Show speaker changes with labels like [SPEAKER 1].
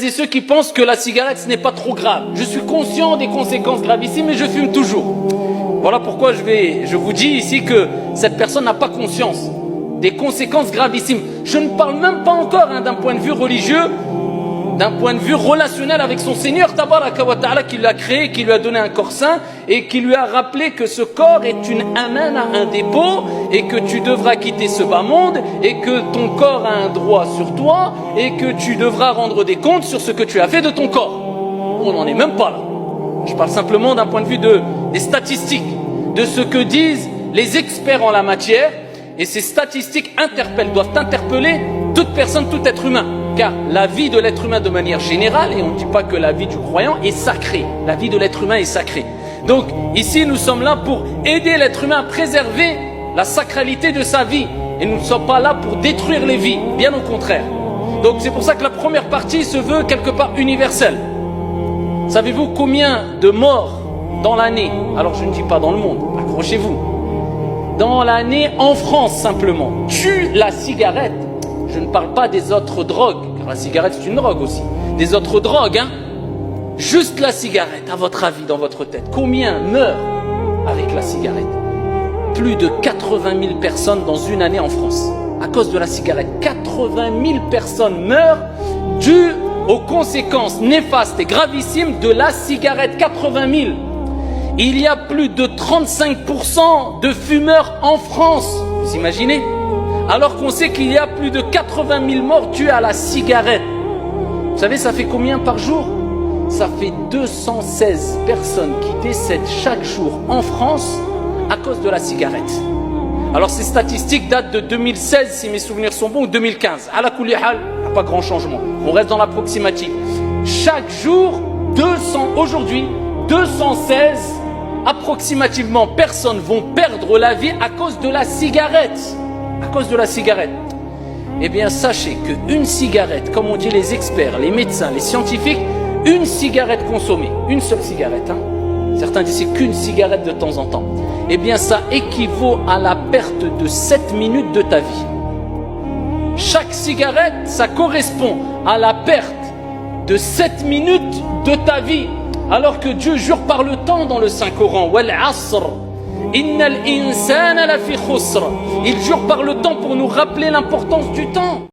[SPEAKER 1] Et ceux qui pensent que la cigarette ce n'est pas trop grave. Je suis conscient des conséquences gravissimes mais je fume toujours. Voilà pourquoi je vous dis ici que cette personne n'a pas conscience des conséquences gravissimes. Je ne parle même pas encore d'un point de vue religieux, d'un point de vue relationnel avec son Seigneur Tabaraka wa Ta'ala qui l'a créé, qui lui a donné un corps sain et qui lui a rappelé que ce corps est une amana, un dépôt, et que tu devras quitter ce bas monde et que ton corps a un droit sur toi et que tu devras rendre des comptes sur ce que tu as fait de ton corps. On n'en est même pas là. Je parle simplement d'un point de vue des statistiques, de ce que disent les experts en la matière, et ces statistiques doivent interpeller toute personne, tout être humain. Car la vie de l'être humain de manière générale, et on ne dit pas que la vie du croyant est sacrée, la vie de l'être humain est sacrée. Donc ici nous sommes là pour aider l'être humain à préserver la sacralité de sa vie, et nous ne sommes pas là pour détruire les vies, bien au contraire. Donc c'est pour ça que la première partie se veut quelque part universelle. Savez-vous combien de morts dans l'année, alors je ne dis pas dans le monde, accrochez-vous, dans l'année en France simplement, tue la cigarette? Je ne parle pas des autres drogues, car la cigarette c'est une drogue aussi. Des autres drogues, hein. Juste la cigarette, à votre avis, dans votre tête. Combien meurent avec la cigarette? Plus de 80 000 personnes dans une année en France. À cause de la cigarette. 80 000 personnes meurent dues aux conséquences néfastes et gravissimes de la cigarette. 80 000. Il y a plus de 35% de fumeurs en France. Vous imaginez? Alors qu'on sait qu'il y a plus de 80 000 morts dues à la cigarette. Vous savez, ça fait combien par jour? Ça fait 216 personnes qui décèdent chaque jour en France à cause de la cigarette. Alors ces statistiques datent de 2016, si mes souvenirs sont bons, ou 2015. À la kulli hal, il n'y a pas grand changement. On reste dans l'approximatif. Chaque jour, aujourd'hui, 216 approximativement personnes vont perdre la vie à cause de la cigarette. À cause de la cigarette. Eh bien, sachez qu'une cigarette, comme on dit les experts, les médecins, les scientifiques, une cigarette consommée, une seule cigarette, hein, certains disent qu'une cigarette de temps en temps, eh bien, ça équivaut à la perte de 7 minutes de ta vie. Chaque cigarette, ça correspond à la perte de 7 minutes de ta vie. Alors que Dieu jure par le temps dans le Saint-Coran, Wal Asr. Il jure par le temps pour nous rappeler l'importance du temps.